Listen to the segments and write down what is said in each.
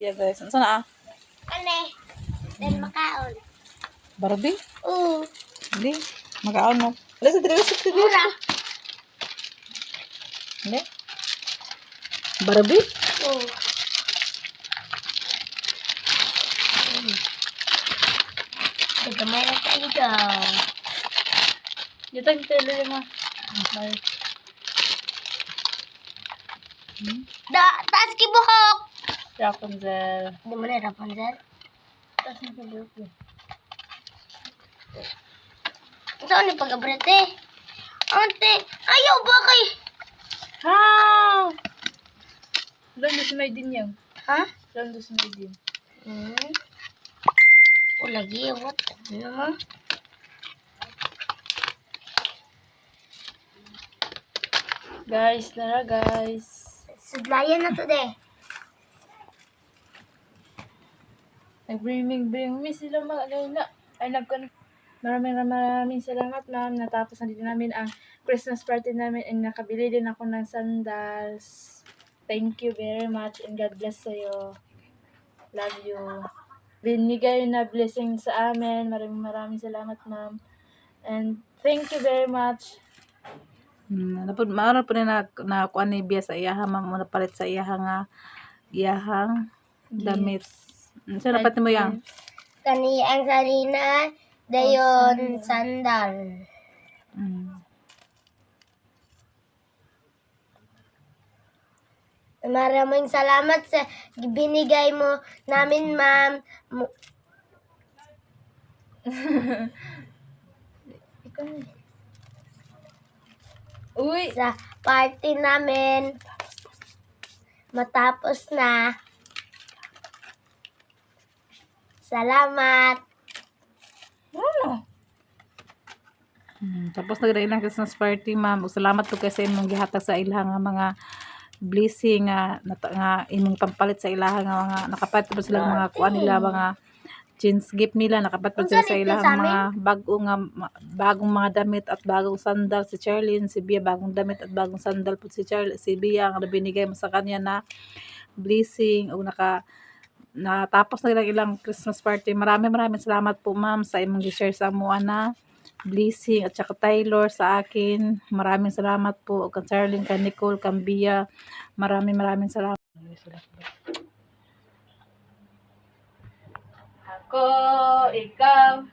Yeah guys, sana Kani, dan makaon. Barbie? Oo. Hindi, makaon mo. Wala sa dito. Mura. Hindi. Barbie? Oo. Ito may nagtayo daw. Dito kita dulu mo. Taas kibukok. Rapunzel. Hindi mo na Rapunzel. Taas na kibukok. Saan ni pag-abrete? Ante, ayaw ba kay? Ha! Doon si may din yan. Ha? Doon si may din. O lagi, what? Ano mo? Guys, tara guys. Sudlayan na to de. Nag-bring sila mga na. Ay, maraming salamat ma'am. Natapos na dito namin ang Christmas party namin and nakabili din ako ng sandals. Thank you very much and God bless sa'yo. Love you. Binigay na blessing sa amin. Maraming salamat ma'am. And thank you very much. Maara po na kuan ni biya sa iyaha ma'am mo palit sa iyahang damit. Sa dapat mo yang? Kani ang salina, dayon sandal. Maraming salamat sa binigay mo namin, ma'am. Uy! Sa party namin. Matapos na. Salamat. Ano? Tapos nagdailang Christmas party ma'am. Salamat po kasi imong gihatag sa ilang mga blessing nga imong pampalit sa ilaha nga mga nakapalit pa sila mga kuan nila mga jeans gift nila nakapalit pa sila sa ilang mga bagong mga damit at bagong sandal si Charlene, si Bia bagong damit at bagong sandal po si si Bia ang binigay mo sa kanya na blessing o natapos na ilang Christmas party. Maraming salamat po ma'am sa imong gi-share sa mo na blessing at saka Taylor sa akin. Maraming salamat po kay Charlene, kay Nicole, kay Bia. Maraming salamat. Ako, ikaw.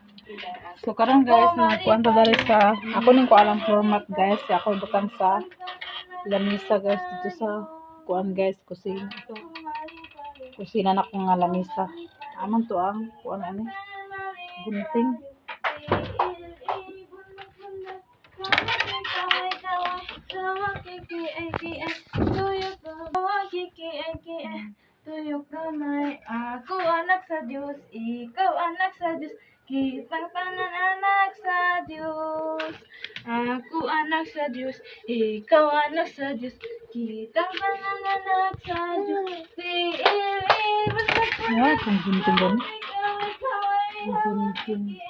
So karon guys, nagkuan ta dali sa ako ning ko alam format guys. Ako butang sa lamisa guys dito sa kuan guys, kusina na ko nga lamisa. Aman to ang kuan ani gunting. Tuyok kamay, ako anak sa Diyos, ikaw anak sa Diyos, kitang tanan anak sa Diyos. Ako anak sa Diyos, ikaw anak sa Diyos, kitang tanan anak sa Diyos. Ah, kung gunting ba? Gunting.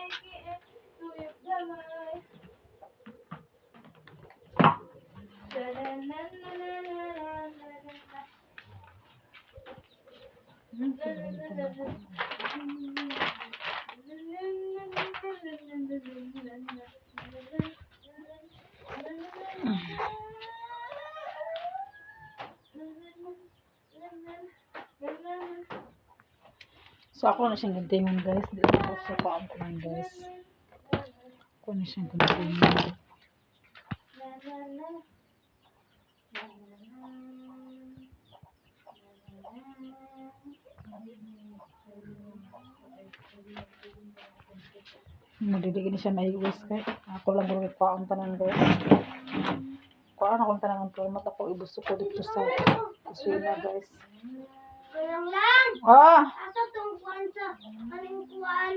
So ako na siyang guntingan guys. Di ako sa paam ko lang guys. Ako na siyang guntingan. Madibigin siya mahiwas kay ako lang gawin pa ang tanan guys. Kuan akong tanan ng format ako ibuso ko dito sa kusina guys. Kayang lang. Ah! Asa tong kuan sa kaning kuan.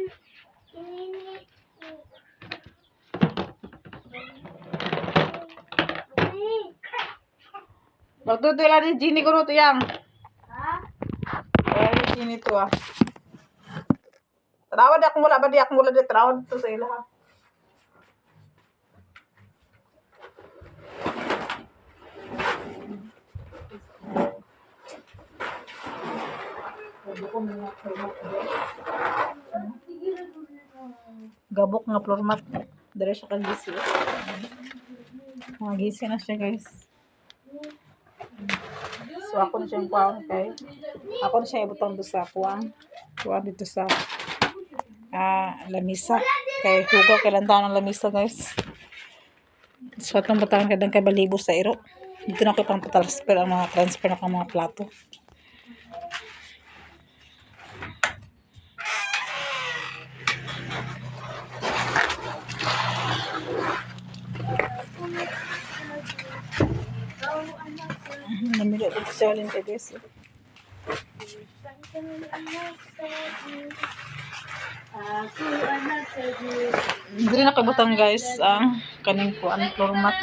Ininit. Bakit ito lang ni Gini ko ito yang? Ha? Kaya ni Gini ito ah. Tarawad ako mula ba di ako mula di tarawad ito sa ila ha. Gabok nga floor mat. Dire siya kagisi. Mga gisi na siya guys. So ako na siyang kuwan kay. Ako na siya ibutang doon sa kuwan. Kuwan dito sa lamisa. Kay hugaw kay lantaw ng lamisa guys. So atong batangan kadang kay balibo sa iro. Dito na ko pang transfer ang mga plato. Namili ko sa alin kay guys. Hindi na kabutang guys ang kaning kuan floor mat.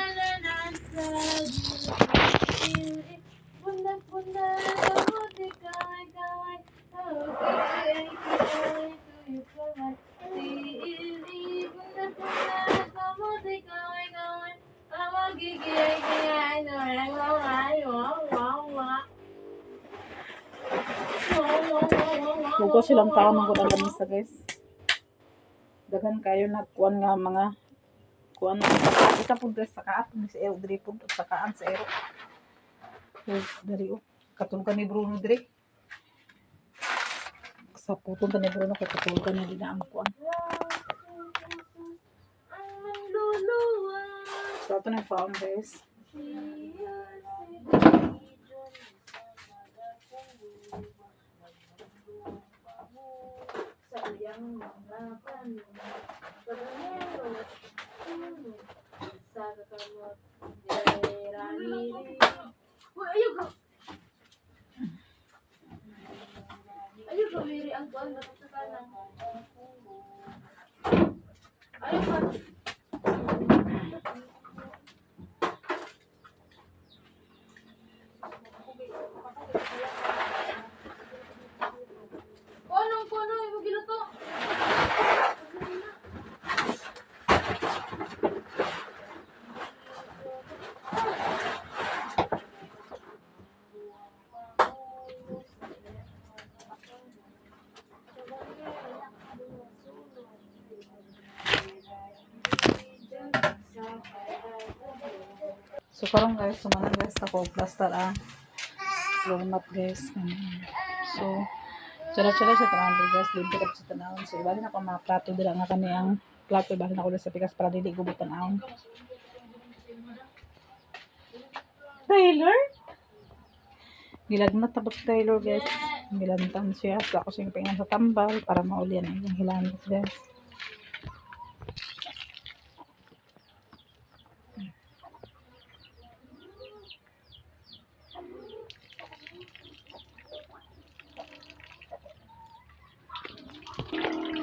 Hugo silang tao ng kuan lamisa guys. Dagan kayo nagkuan nga mga kuan isa pud guys sa kaat ni sa ero diri pud sa kaan sa ero. Dari katulkan ni Bruno diri. Sa putong ni Bruno kay katulkan ni dina ang kuan. So ito na yung found guys. So karon guys, sumanan guys ako plaster floor mat guys. So tsara-tsara sa tanawon guys, dito ko sa tanawon. So ibali na ko mga plato dira nga kani ang plato ibali na ko sa pikas para dili gubot tanawon. Taylor? Gilagnat tabot Taylor guys. Milantan siya. So ako siyang pingan sa tambal para maulian ang iyang hilangot guys.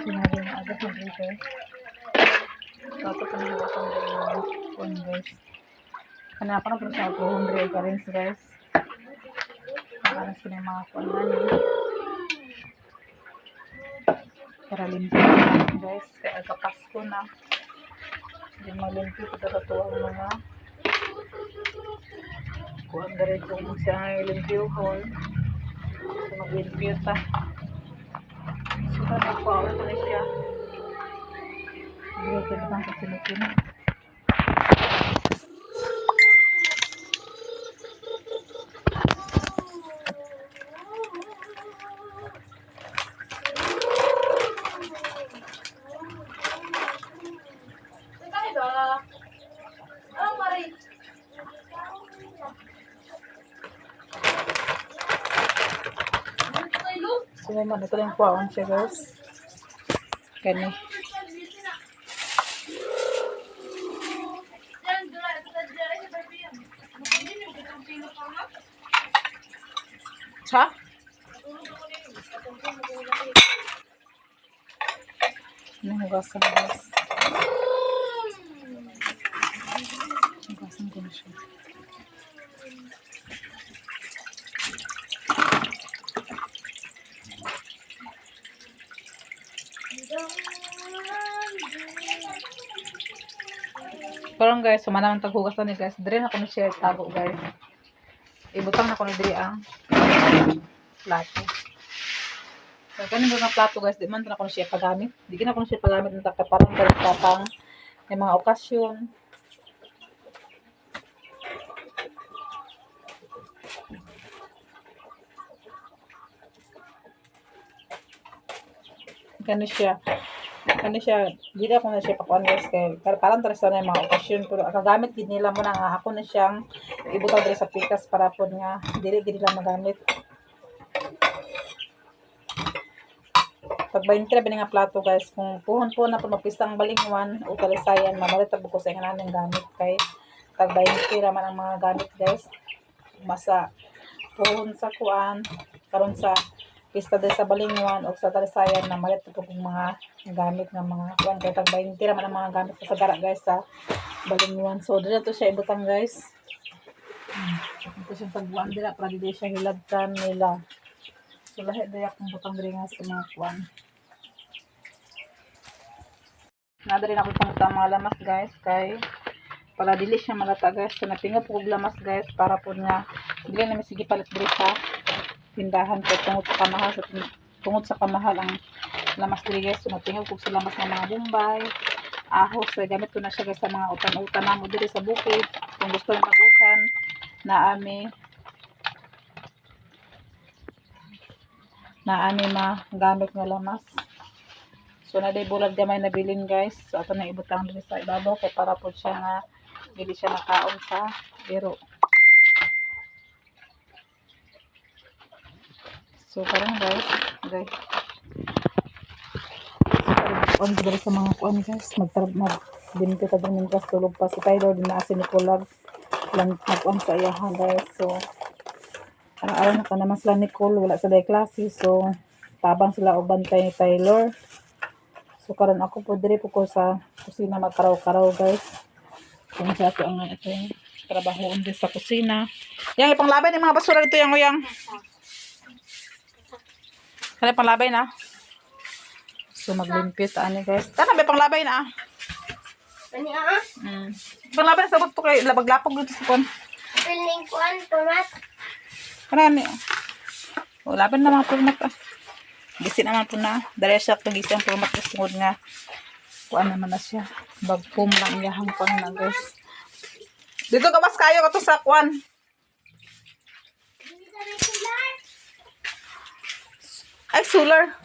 Sinabi na agad ng dito. Tapos na ako ng guys. Kanapa na po sa 200 ka rin guys. Para sa mga kuanan para limpyo na guys. Kaya kapasko na. Hindi malimpyo kita sa tuwang mga kuan na rin kung siya limpyo hall. So maglimpyo ta. So nagpaawal ko na siya. Hindi ko na kasi natin. So, naman, ito lang kuwaon siya, guys. Kani. Ha? Nahugasan, guys. Hugasan ko na siya. Parang guys, sumana ang taghugasan ni guys. Dire na ko na siya tago guys. Ibutang na ko na dire ang plato. Kanin mga plato guys, di man na ko na siya pagamit. Di na ko na siya pagamit ng parang tapang may mga okasyon. Kani siya, di na ko na siya pakuan guys kay parang tarasa na yung mga okasyon pero kagamit din nila mo na nga ako na siyang ibutang diri sa pikas para po nga dili gid nila magamit. Pag 20 ra nga plato guys, kung puhon po na po magpistang balingwan o kalisayan, mamalit ta ko sa inanang gamit kay tag 20 ra man ang mga gamit guys. Masa puhon sa kuan karon sa pista din sa balingwan o sa kalisayan na malit po kung mga gamit ng mga kuan kay tag 20 ra man ang mga gamit sa dara guys sa balingwan. So dito to siya ibutang guys. Ito siya pagbuan dira para di siya hilabtan nila. So lahat daya kung butang diri nga sa mga kuan. Nadari na ako pang mga lamas guys kay para dili siya malata guys. So natingog ko lamas guys para po nga dili na sige palit diri sa tindahan kay tungod sa kamahal ang lamas diri guys. So natingog ko sa lamas ng mga Bombay, ahos. So gamit ko na siya guys sa mga utan-utan namo diri sa bukid. Kung gusto niyo mag-utan na ami magamit nga lamas. So na day bulag gamay na bilin guys. So ato na ibutang diri sa ibabaw kay para po siya nga dili siya makaon sa biro. So karon guys. On diri sa mga kuan guys. Dinito ta din guys tulog pa si Tyler din na asin ni Kulag. Lang nag-on sa iyahan guys. So araw na ka naman sila Nicole, wala sa day klase. So tabang sila og bantay ni Tyler. So karon ako po diri po ko sa kusina magkaraw-karaw guys. Kung sa ato ang ito trabahoon din sa kusina. Yang ipanglabay ni mga basura dito yang. Kaya panglabay na. So maglimpyo ta ani guys. Kana may panglabay na. Ani Panglabay sa sabot po kay labag-lapog dito sa kon. Piling kuan tomat. Kana ni. O laban na mga format ah. Gisin naman po na. Dali siya kagisi ang format guys tungod nga. Kuan naman na siya. Bagpum lang iyahang kuan na guys. Dito ka mas kayo kato sa kuan. Ay, solar.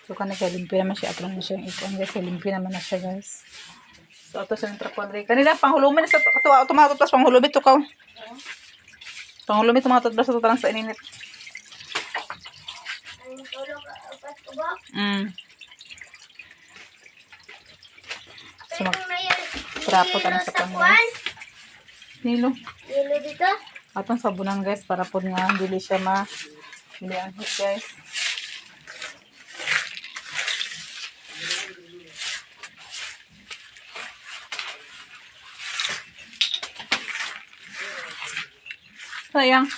So, kanina limpyo naman siya. Ato naman siya yung ikuan guys. Limpyo naman na siya guys. So, ito sa trapon rin. Kanina, panghulumin sa ito mga tutlas. Panghulumit ito ka. Panghulumit ito mga tutlas. Ito tarang sa ininit. So, magtrapot ano sa pangulas. Nilo. Nilo dito. Atong sabunan guys. Para po nga hindi siya hindi ang hit guys. Sayang.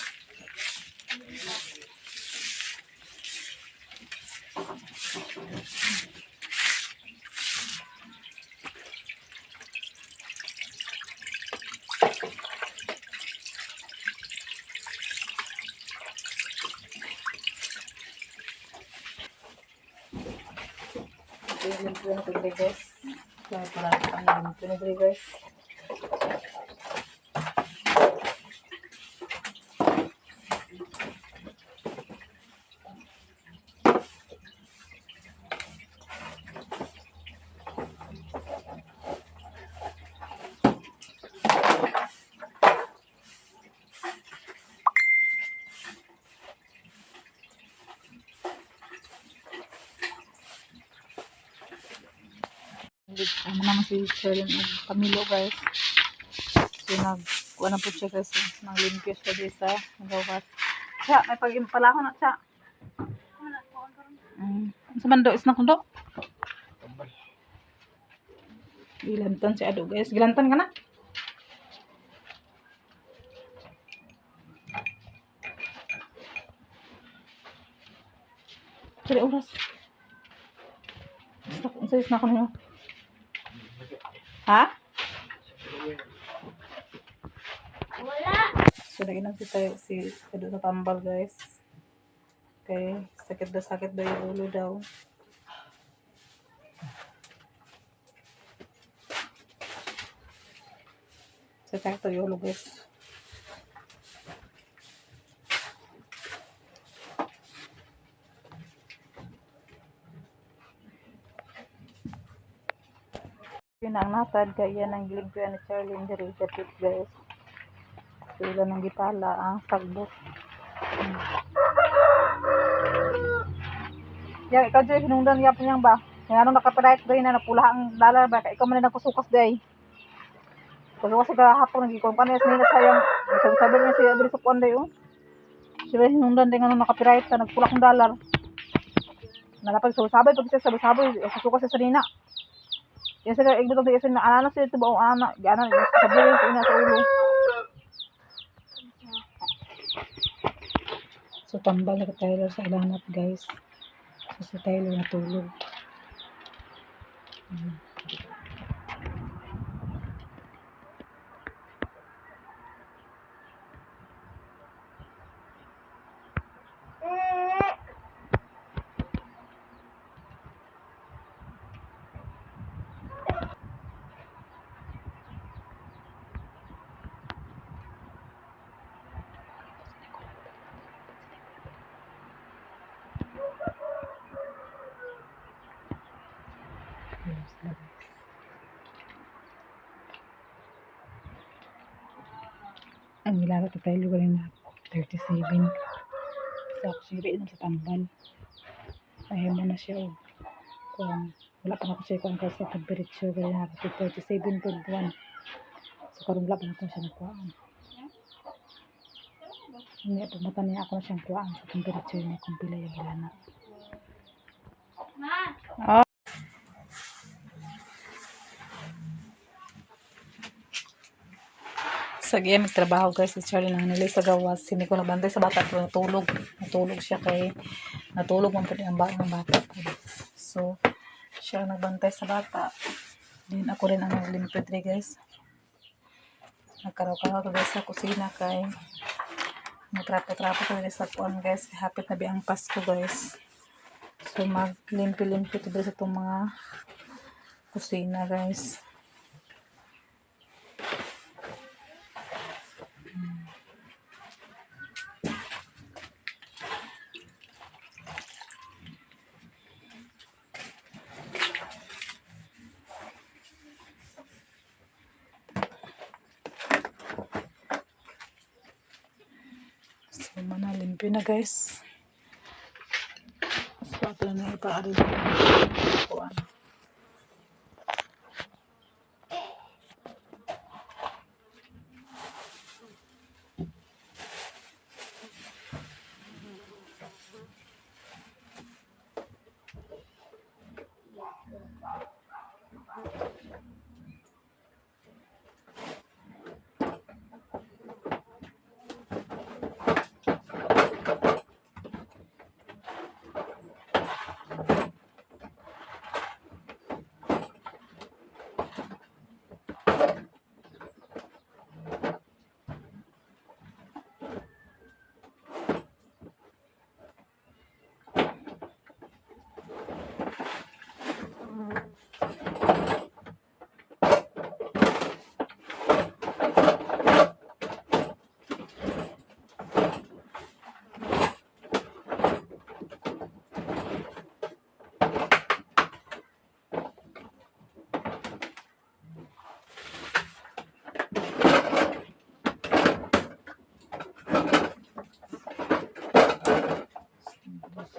Limpyo na ito guys. Kaya para ang limpyo na ito guys. Ano naman si Sherilyn og Camilo guys. So kuha na po siya guys. Limpyo siya di sa gawas. Siya, may pag-impalahon na siya. Sa mando, isnak do. Gilantan si Ado guys. Gilantan ka na. Sorry, oras. Sayos na ako ninyo. Ha? Wala. So, naginan si Edo sa tambal, guys. Okay. Sakit daw yung ulo daw. Sakit daw yung ulo, guys. Yun ang natad kaya ng giligyan ni Charlie and the Rizapit, guys. Sila nang gipala ang sagbot. Yang ikaw dyan, hinungdan yapon yang ba? Yang anong nakaparayat doon na napula ang dollar ba? Ikaw man na nagkusukas day. Kusukas ka hapon, nagkikong ka na nila sayang. Sabi niya siya, adres sa kuwan day, oh. Sila hinungdan din anong nakapirayat ka, nagpula kong dollar. Nalapag sabay, pag siya sabay, kusukas siya sa nina. Yan sila, igbutang tayo na anak sila ito ba o anak, gana, sabi rin sa ina sa ulo. So, tambal na ka Tyler sa ilanat, guys. So, si Tyler natulog. Ang nilaga ka Tyler na 37. So, siri na sa tambal. Ayaw mo na siya, oh. Kung wala pa ako siya kung sa temperature gaya na 37.1. So karon wala pa ako siya nakuhaan. Hindi pa mata niya ako na siyang kuhaan sa temperature niya kung pila yung gilana. Oh. Sa game trabaho, guys, si Charlie nang nilay sa gawas. Hindi ko nabantay sa bata ko, natulog siya kay natulog man pwede ang bata po. So siya nagbantay sa bata. Din ako rin ang naglimpid, guys. Nagkaraw-karaw ko, guys, sa kusina kay nagtrapo-trapo ko, guys, sa kuan, guys. Hapit na ang Pasko, guys. So maglimpi-limpi ko sa itong mga kusina, guys. So, manalimpi na, guys. So, ito na ipaarin ko.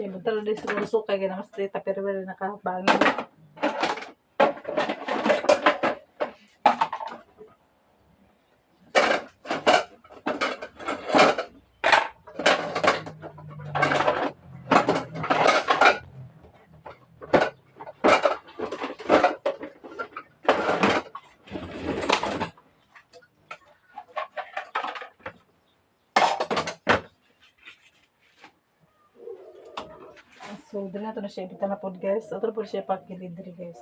Betul di siguro suka kaya mas dita pero wala nakabangin. So So, dili na to na siya ibita na pod guys. Otro po siya pagkilid diri guys.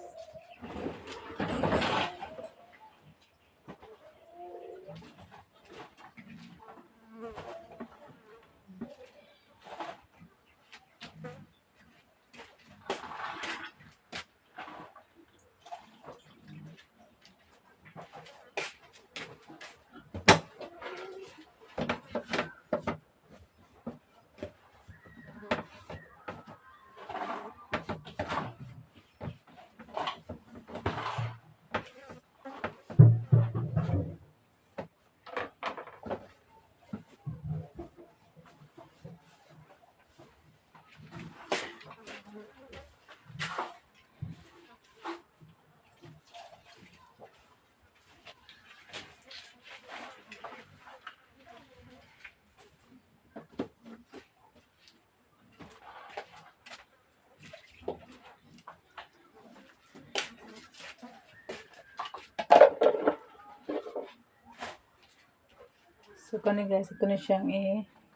So, kani guys, ito na siyang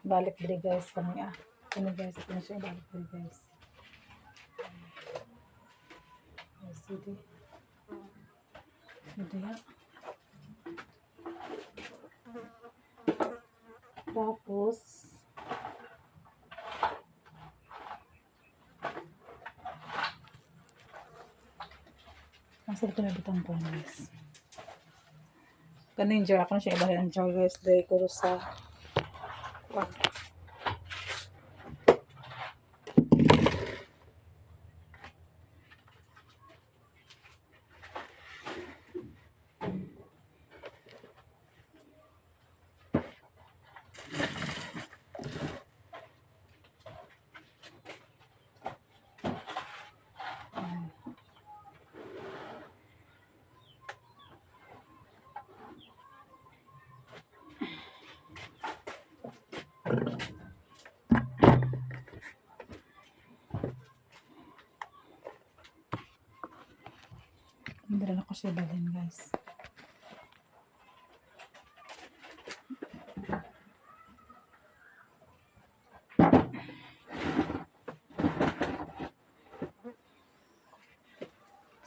balik diri guys. Kani kani guys, ito na siyang balik diri guys. Sige. Sige ya. Tapos, nasa ito na bitang ko guys. Kanin jar ako na siya ibahin ang jar guys. Dahil ko sa hindi na ako siya ibahin guys.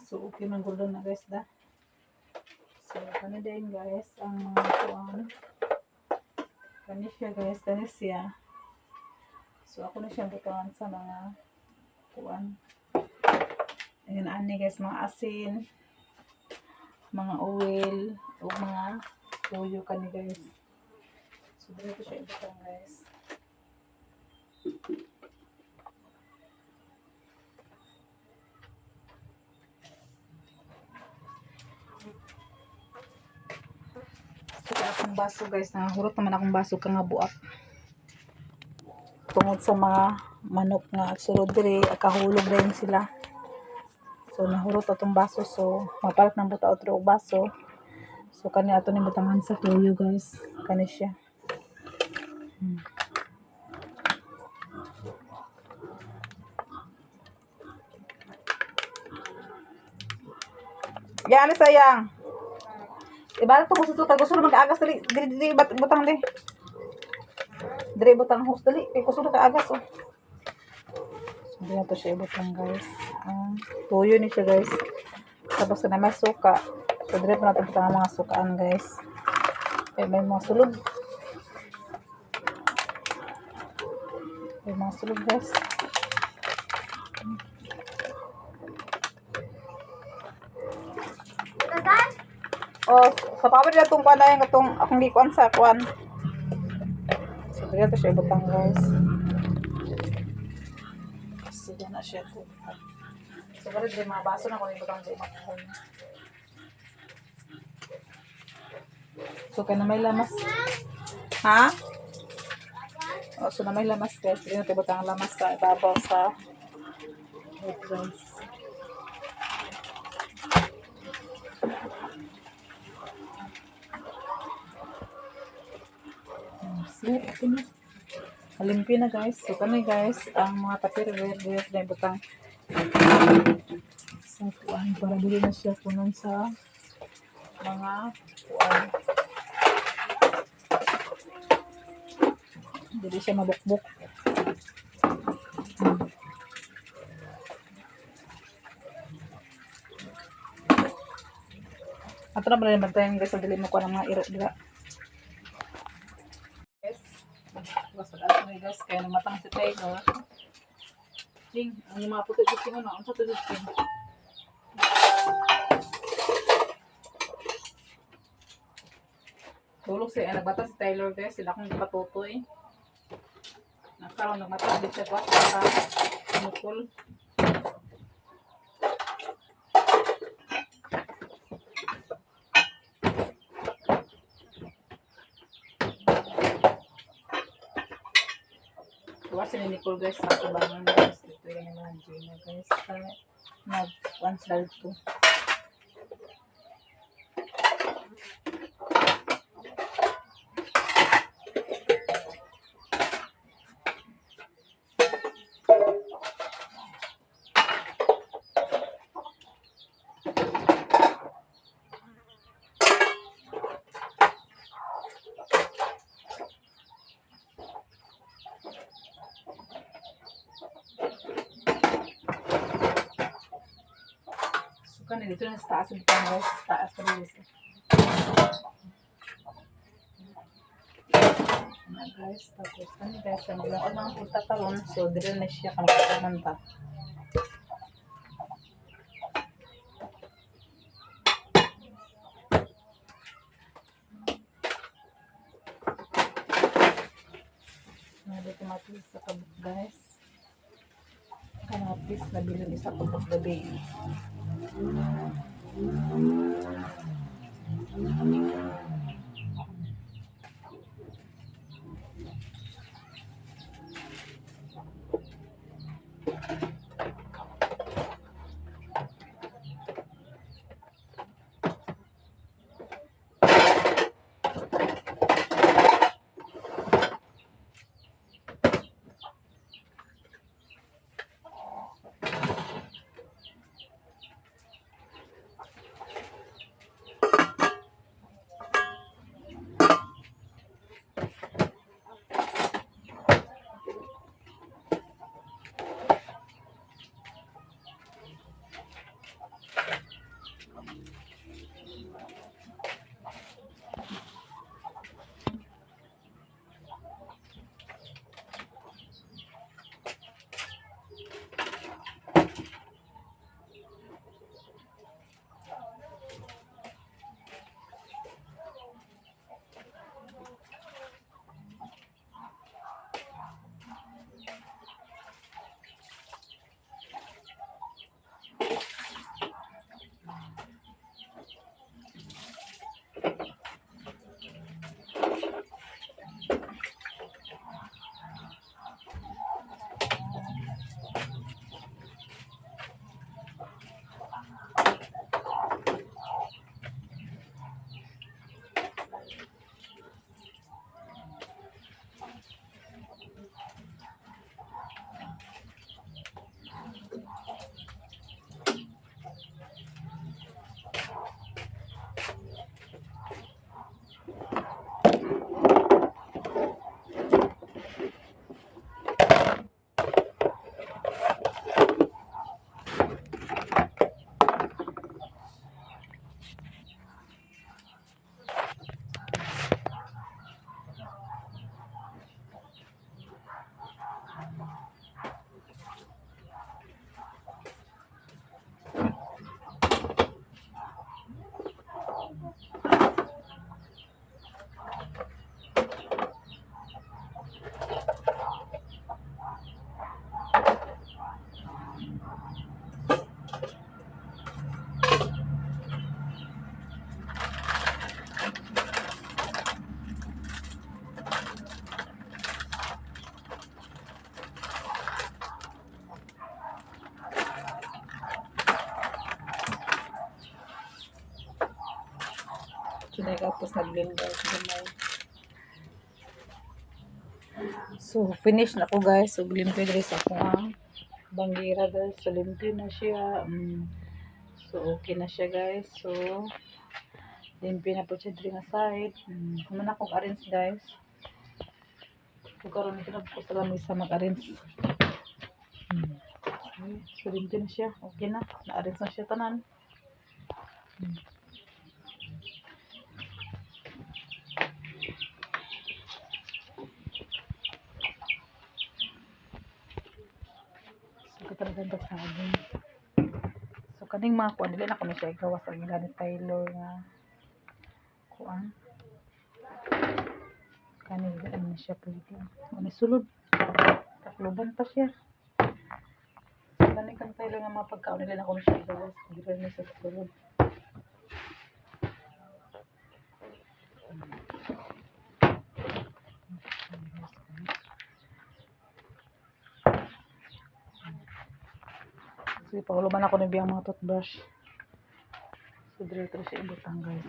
So, okay man gulo na guys da. So, kani din guys, ang mga kuwan. Kani siya guys, kani siya. So, ako na siyang butangan sa mga kuwan. Ayan, ani guys, mga asin, mga oil, o mga tuyo kani guys. So, dito siya ibutang guys. So, akong baso guys, nahurot naman akong baso ka nga buak. Tungod sa mga manok nga sulod diri, kahulog rin sila. So, nahurot atong baso. So, mapalit ng buta otro baso. So, kani ato ni butangan sa tuyo guys. Kani siya. Yan, sayang. Ibarat to gusto to, gusto mag-agas dali, dili butang di. Dili butang host dali, kay gusto ka agas oh. So, dili to siya ibutang guys. Tuyo ni siya guys. Tapos na may suka. So, dili pa natin butang ang mga sukaan guys. May mga sulod. May mga sulod guys. Oh, sa power na itong kuwan na yung itong akong gikuan sa kuwan. So, dito siya ibutang guys. Kasi dyan na siya ito. So, ganun din mga baso na kung ibutang dyan makahon. So, kaya na may lamas. Ha? Oh, so, na may lamas guys. Dito natin ibutang lamas sa ibabaw sa wait guys. Malimpyo na guys. So kami guys, ang mga tapir-wer na ibutang sa kuwan para dili na siya punon sa mga kuwan. Dili siya mabukbok. Ato na ba naman tayo guys, dili mo ko ng mga iro dira. Guys, basta ato na guys, kaya namatang si Taylor. Ding, ang mga puti gusto mo na, ang puti gusto mo. Tulog siya, nagbata si Taylor guys, sila akong ipatutoy. Nakaroon, nagmatang din siya, basta mukul. Tuwa si Nicole guys, sa kubangan guys, dito yung mga Gina guys, nag-once lang ito. Kan dito na sa taas ng guys, taas pa rin isa. Na guys, tapos kan guys, ang bilang mga punta karon, so dire na siya kang pagmanta. Dito matis sa kabuk guys. Kanatis na bilin isa kabuk gabi. Sunay tapos nag-blend guys. So, finish na ko guys. So, limpyo dito sa akong bangira guys. So, limpyo na siya. So, okay na siya guys. So, limpyo na po siya dito nga side. Kuman akong arrange guys. So, karoon ito na po sa lamisa mag-arrange. Okay. So, limpyo na siya. Okay na. Na-arrange na siya tanan. So talaga ang saging. So kaning mga kuan dili na ko na siya gawas ang ganit Taylor nga kuan. Kanin dili na siya pwede. Ano sulod. Takloban pa siya. So kaning kang Taylor nga mga pagkaon dili na ko na siya gawas. Dili na siya sulod. So ipahuluban ako ng biyang mga toothbrush. So dito siya ibutang guys.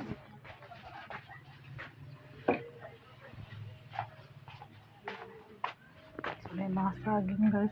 So may mga saging guys.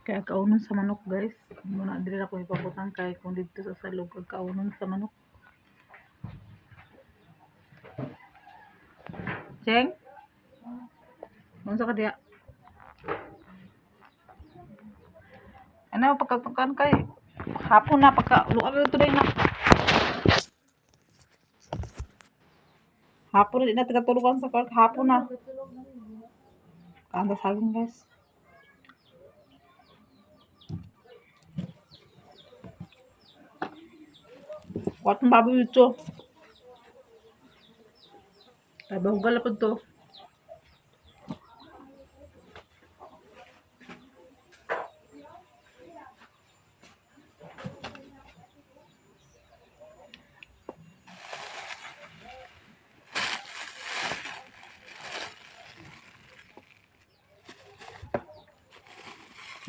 Kaya kaunon sa manok guys. Muna dili ako ipabutang kay kung dito sa salog kag kaunon sa manok. Cheng? Unsa ka diya? Ano pagkatukan kay hapon na pagka luag ito din na. Hapon na di na tagatulugan sa kwark hapon na. Kaanda saging guys. Kuat ng baboy ito. Ay bahugal po to.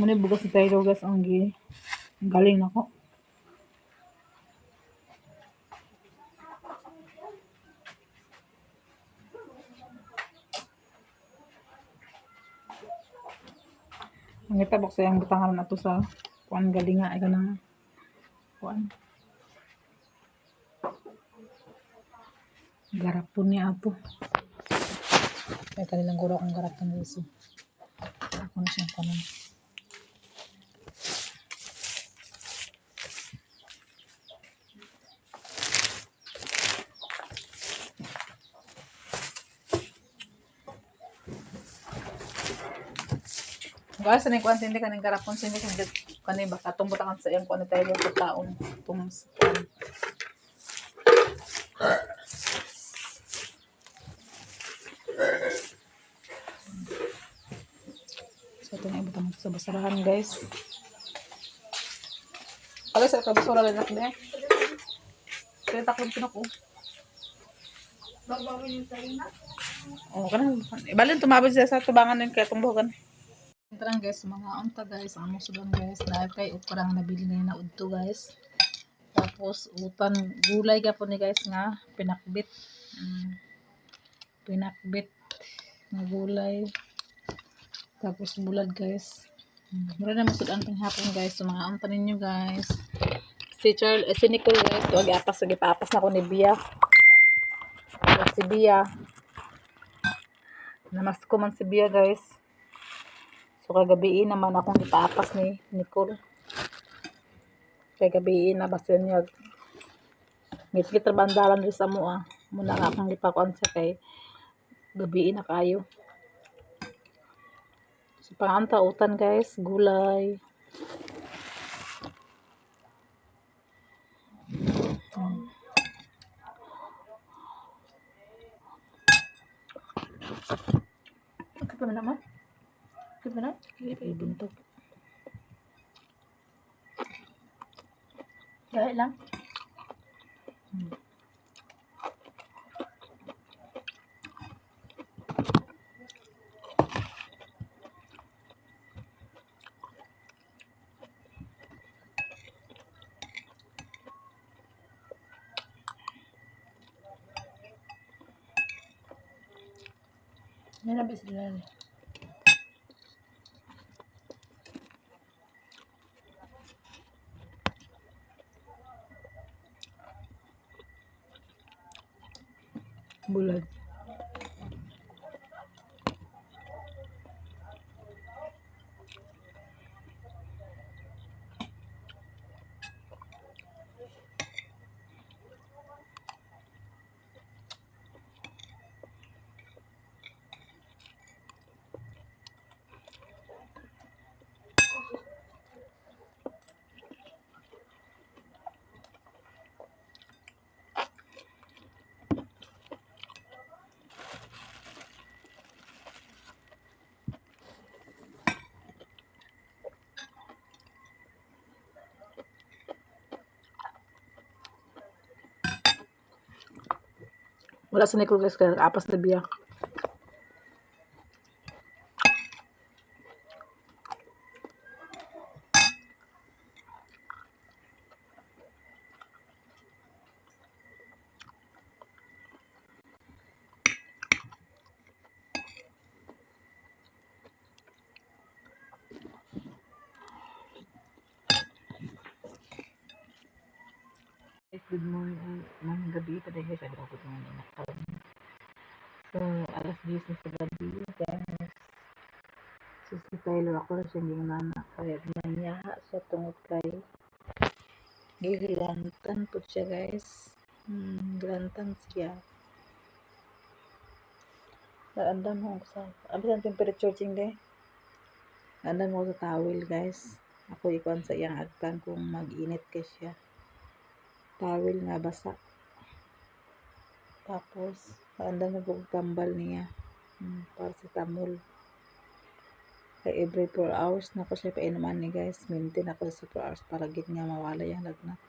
Muna bugas ni tayo guys ang galing nako. Ang itabok sa yung butangan na to sa kuan galing nga ay kanang kuan. Garapon niya ato. May kanilang guro akong garapon guys. Ako na siyang kanan. Guys, ano yung kuwan hindi kaning garapon hindi kanay baka itong butangan sa iyang kuwan na tayo yung pagkaon. Itong kuwan. So ito na ibutang sa basurahan guys. Kali sa kabasura lang natin eh. Kaya taklong pinako. Babawin yung tayo na. Oo, kanang ibalin tumabot siya sa tubangan ng kaya tumbukan. Tarang guys, mga unta guys, ang musudan guys, dahil kay uparang nabili na na udto guys. Tapos utan gulay ka po ni guys nga pinakbit. Pinakbit nga gulay. Tapos bulad guys. Mura na masudan pang hapon guys, so mga unta ninyo guys. Si Nicole guys, tuwag apas lagi paapas na ko ni Bia. Si Bia. Namas ko man si Bia guys. So kagabiin naman akong ipaapas ni Nicole. Kaya gabiin na basta niya ngit-ngit bandalan rin sa mua. Muna nga akong ipakuan sa kay gabiin na kayo. So panganta utan guys, gulay. Okay pa naman. Okay pa na? Hindi pa ibuntog. Dahil lang. Yan na ba sila? Bulag. Wala sa Nicole guys, kaya apas na biya. Good morning, ng gabi pa din guys, sabi ko kung ano nakakaroon. So, alas 10 na sa gabi guys. So, si Tyler ako na siya hindi na kaya nanyaha siya tungod kay gilantan po siya guys. Gilantan siya. Naandam mo sa, abis ang temperature ching de. Naandam mo sa towel guys. Ako ikuan sa iyang agtan kung mag-init ka siya. Towel nga basa. Tapos, naandam mo po tambal niya. Paracetamol. Kaya every 4 hours na ko siya painuman ni guys. Maintain ako sa 4 hours para gid nga mawala yung lagnat.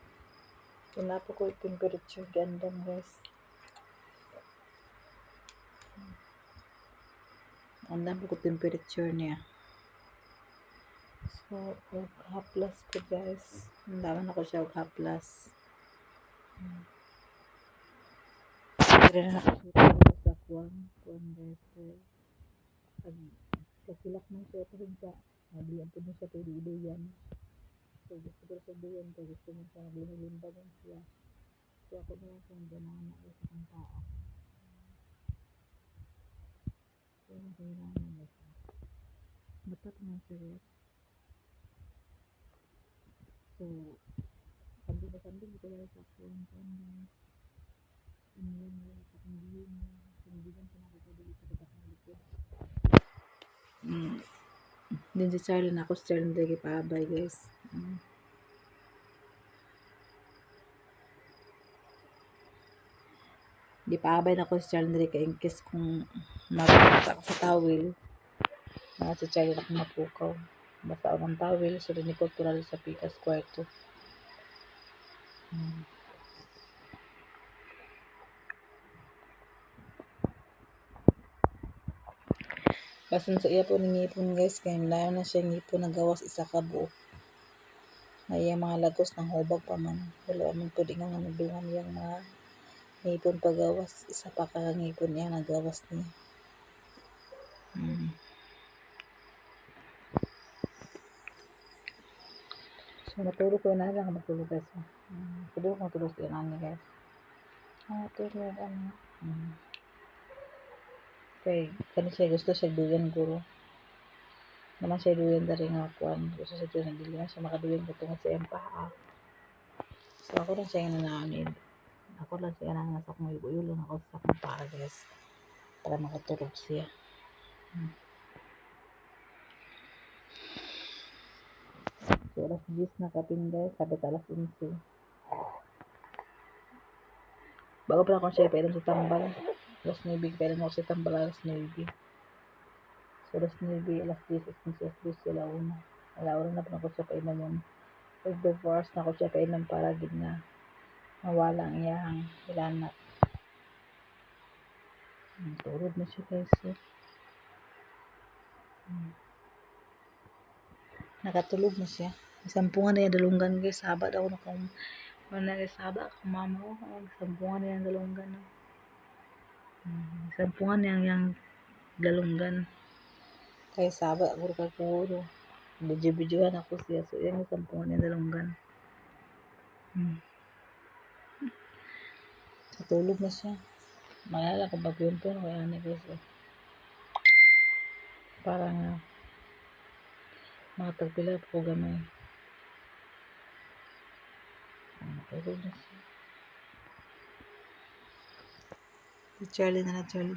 Kaya po ko yung temperature gandam guys. Andam po ko temperature niya. So, haplas po guys. Andaman ako siya haplas. Pero na ako sa kuwan guys. Sa silak ng siya pa rin siya. Nablihan po siya pwede iduyan. So, gusto ko sa duyan ko. Gusto mo siya naglilimbagan siya. So, ako na lang kung ganahan ako sa kang tao. So, kailangan na siya. Batat nga siya guys. So, sandi ko lang sa kuwan guys. Inilan nila sa kandiyan niya. Kandiyan ko nakakadali sa katak ng likod. Din si Charlie na ako si Charlie na lagi paabay guys. Di paabay na ako si Charlie na lagi in case kung mabasa ako sa towel. Si Charlie na akong mapukaw. Basta ako ng towel. So, rin ko tulad sa pikas kwarto. Basin sa iya po ng ngipon guys. Kaya layo na siya ngipon na gawas isa ka buo. Ay yung mga lagos ng hubag pa man. Wala man po di nga nagdungan yung mga ngipon pagawas. Isa pa ka ngipon niya nagawas niya. So matulog ko na lang matulog guys. Matulog ko na guys. Matulog ano. Okay, kani siya gusto siya duyan guro. Naman siya duyan dari nga kuan. Gusto siya duyan nagdili siya makaduyan ko tungod sa iyang paa. So ako lang siya nga nananid. Ako lang siya nga nasa kong yulo ako sa akong paa guys. Para makatulog siya. So alas 10 na kapin guys. Sabi alas 11. Bago pa ako siya painom sa tambal. Alas 9 painom ako sa tambal alas 9. So alas 9, alas 10, alas 10 sila una. Alauna na pa ako siya painom. Every 4 hours na ako siya painom para gid na mawala ang iyang ilanat. Tulog na siya guys. Nakatulog na siya. Sampungan na yung dalunggan guys. Sabad ako na kung sabad ako mama ko. Sampungan na yung dalunggan. Sampungan na yung dalunggan. Kaya sabad ako kakuro. Video-videohan ako siya. So yan yung sampungan yung dalunggan. So tulog na siya. Malala ko ba yun to? Kaya ano guys. Parang matagpila po gamay. Matagpila na siya. Si Charlie na. Charlie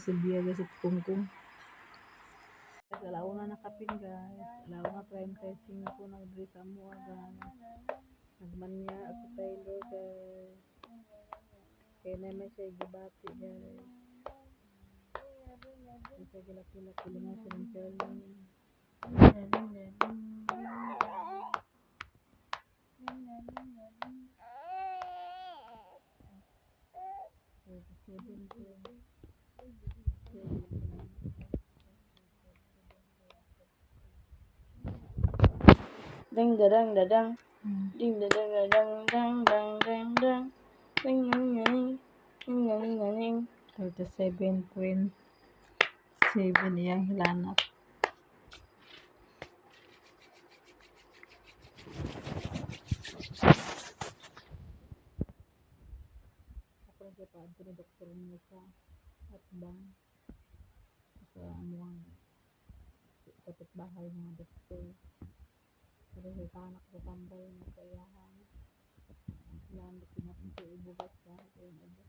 si Bia guys at Kungkung. Alauna na kapin guys. Alauna crime tracing po nag-dress sa mua guys. Nagmanya ako Taylor guys. Kaya naman siya gibati guys. Isa gilak-gilak nga siya ng Charlie. Ding dadang dadang. Ding dadang dadang dang dang dang dang. Ding ding ding. Ding ding ding. 37.7 iyang hilanat. Ako na siya pa ito na doktor niya sa at bang sa amuang kapitbahay mga doktor. Pero sa tanak sa tambay na kayahan. Lang pinapin sa ibugas sa yung ibu.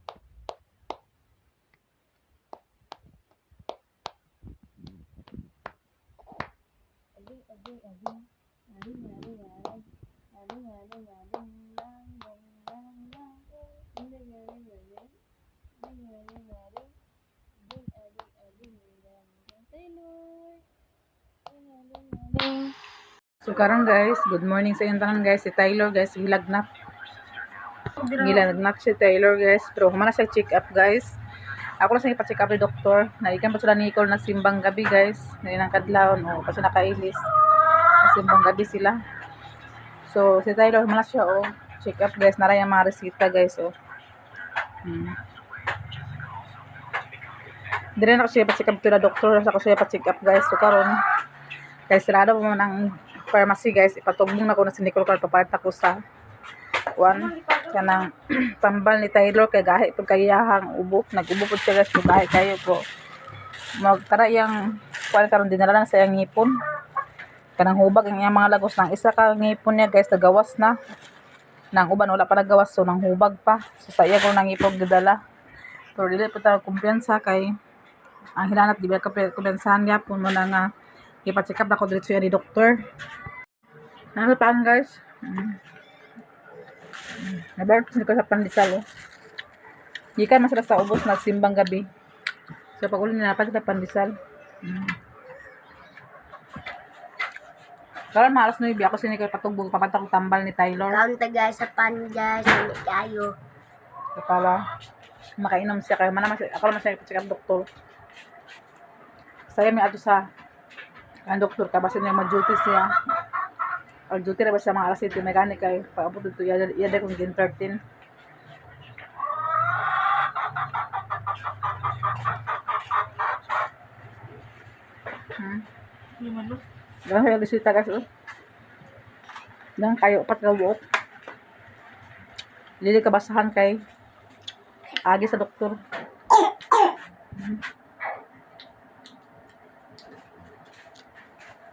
Ading ading ading. Ading ading ading. Ading ading ading. Dang dang dang dang. Ding ding ding ding. Ding ading ading. Ding ading ading dang dang. Taylor. Ding ading ading. So karon guys, good morning sa inyong tanan guys. Si Taylor guys, gilagnat. Gilagnat si Taylor guys. Pero humana siya check up guys. Ako lang sa ipa-check up ni doktor. Naikan pa sila ni Nicole na simbang gabi guys. Ngayon kadlawon o pa siya nakailis. Simbang gabi sila. So si Taylor humana siya o check up guys. Nara yung mga resita guys o. Dire na ko siya pa-check up to na doktor. Ako siya pa-check up guys. So karon kay sirado mo ng pharmacy guys. Ipatugbong na ko na si Nicole karon papalit ako sa kanang tambal ni Taylor kay gahi pud kayahang ubo. Nag-ubo pud siya guys, so gahi kayo po. Magtara yang kuan karon dinala na sa iyang ngipon. Kanang hubag ang iyang mga lagos nang isa ka ngipon niya guys nagawas na. Nang uban wala pa nagawas so nang hubag pa. So sa iya ko nang ngipon gidala. Pero dili pa ta kumpiyansa kay ang hilanat di ba kumpiyansahan gyapon mo na nga ipa-check up ako diretso ni doktor. Ano pa guys? Nabartos ko sa pandesal oh. Gikan masala sa ubos nagsimbang gabi. So pag uli na sa pandesal. Karon malas 9 ako sinikal patugbog papantang tambal ni Taylor. Kaunta guys sa pan guys. Hindi kayo. Para makainom siya kay man ako naman siya check up doktor. Saya may ato sa ang doktor kabasin niya mag-duty siya. Ang duty na ba sa mga alas 7 mechanic kay paabot dito yada kung gin 13. Dahil yung bisita guys oh. Dang kayo pat ka buok. Lili ka basahan kay agi sa doktor.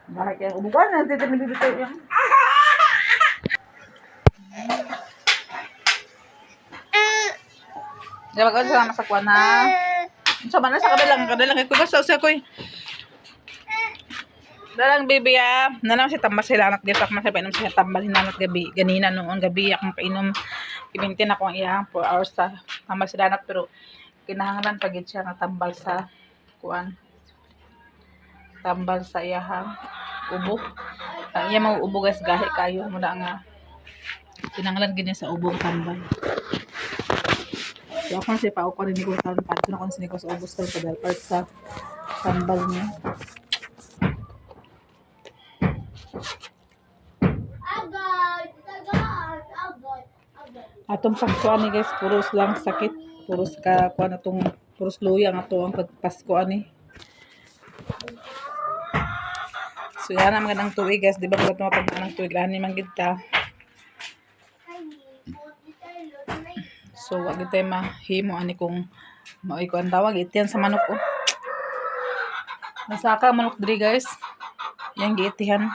Bakit yung ubukan na dito yung Diba ko sa masakwa na. Sa mana sa kadalang ko basta sa koy. Dalang baby nanam si tambal sila anak dito man sa painom siya tambal hinanat gabi. Ganina noon gabi akong painom. Ibintin ako ang iyang 4 hours sa tambal sila anak pero kinahanglan pagid siya nga tambal sa kuan. Tambal sa iyang ubo. Ang iya mga ubo guys gahi kayo mo na nga. Kinahanglan gid sa ubong tambal. So ako siya pa ako rin ko karon pa na kon siniko sa ubos karon padal part sa tambal niya. Atong Pasko ani guys puros lang sakit, puros ka kuan atong puros luya nga to ang pagpasko ani. So yan ang magandang tuig guys, di ba pag matapag ng tuig ani man gid ta. So wag tayo mahimo ani kung mao ko ang tawag itiyan sa manok ko. Nasaka manok diri guys. Yang giitihan.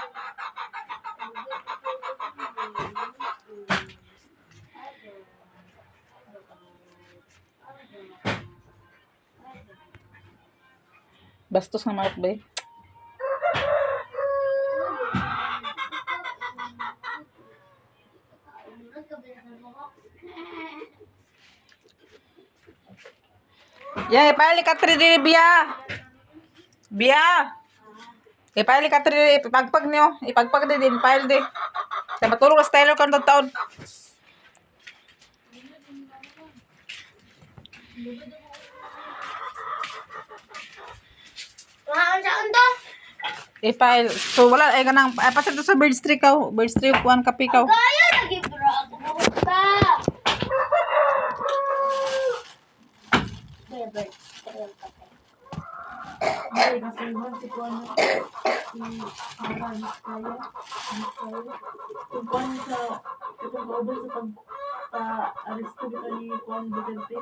Bastos na manok ba? Ya, ipali ka tri diri biya. Biya. Ipali ka tri ipagpag niyo. Ipagpag din file di. Sa matulog sa Taylor kan taon. I-file. So, wala. Ay, ganang. Ay, pasal to sa bird tree ka. Bird tree, kuhan kapi ka. Kaya lagi bro ako pumunta. Ay, kasi man si Kuan si Haran kaya kung Kuan sa kung kauban sa pag-aresto kita ni Kuan Duterte.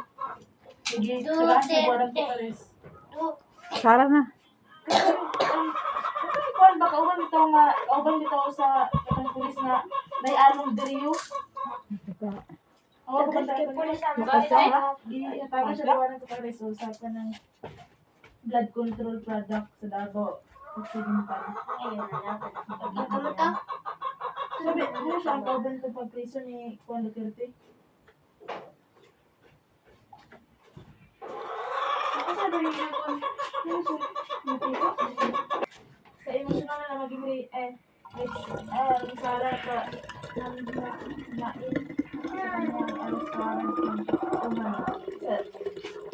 Sige, saka sa buwan po ares. Sara na. Kasi Kuan ba kauban bitaw sa katang pulis nga may along diriyo. Oo, kumanta ka pulis ang taga siya buwan po ares sa kanang blood control product sa Davao. Occidental. Sabi, ano siya ang kauban ko pag-preso ni Juan Duterte? Ako sabi niya ko, ano siya? Sa emosyonal na maging misara ka nain sa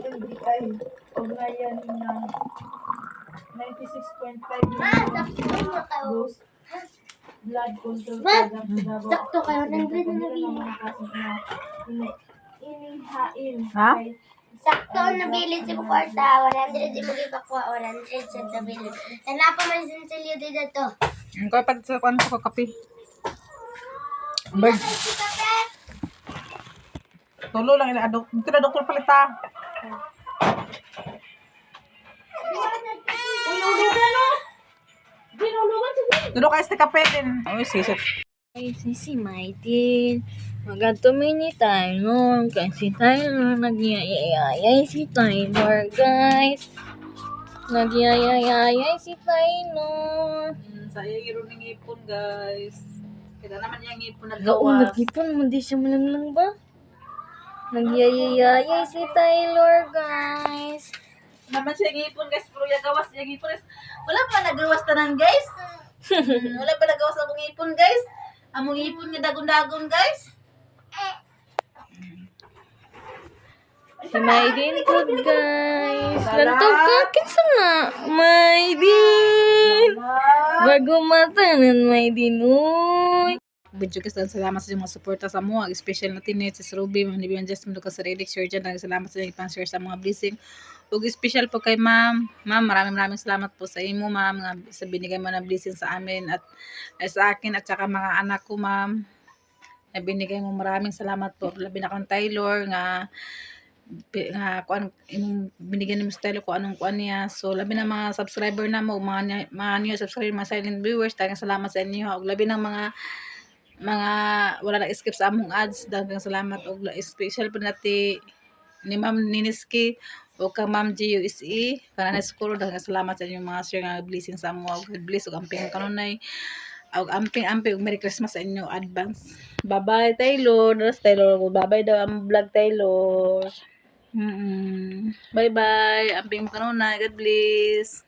NBI ugnayan ng 96.5 million dose blood control program sa Davao. Sakto kayo, nandun na mga kasos na inihain. Ha? Sakto nabilin si Kwarta, 100 di magipakuha, 100 sa nabilin. Tanapa man sin silyo dito to. Ang ko pag sa kuhan ko kapi. Bird. Tulo lang ila adok. Dito na doktor palita. Tulo kay sa kape din. Oy, sisit. Ay, si Maitin. Magatumini tayo kasi tayo nagyayayay si Taylor, guys. Nagyayayay si Taylor. Sa iya giro ning ipon, guys. Kita naman yang ipon Oo, nagawas. nag-ipon mo, di siya malanglang ba? Nagyayayay si Taylor, guys. Naman siya yang ipon, guys, pero yung gawas yang ipon. Wala pa nagawas tanan, guys. Wala pa nagawas among ipon, guys. Among ipon nga dagon-dagon, guys. Si Maydin po, guys. Lantog ka, kinsa na? Maydin! Bago matanan, Maydin, uy. Video guys, salamat sa mga suporta sa mga special na tinet si Ruby, mga nibiyan just mo ka sa Redix share dyan. Salamat sa ipang share sa mga blessing. Ug special po kay ma'am. Ma'am, maraming salamat po sa imo, ma'am, nga sa binigay mo na blessing sa amin at sa akin at saka mga anak ko, ma'am. Na binigay mo, maraming salamat po. Labi na kang Taylor nga kuan imong binigyan mo sa Taylor ko anong kuan niya. So labi na mga subscriber na mo, mga new subscriber, mga silent viewers, daghang salamat sa inyo. Ug labi ng mga wala na skip sa among ads, daghang salamat. Og special po nati ni Ma'am Niniski o ka Ma'am GUSE para na school, daghang salamat sa inyong mga share nga blessing sa amo. God bless ug amping kanunay og amping ug Merry Christmas sa inyo advance. Bye bye Taylor. Taylor, bye bye daw ang vlog Taylor. Bye bye amping kanunay. God bless.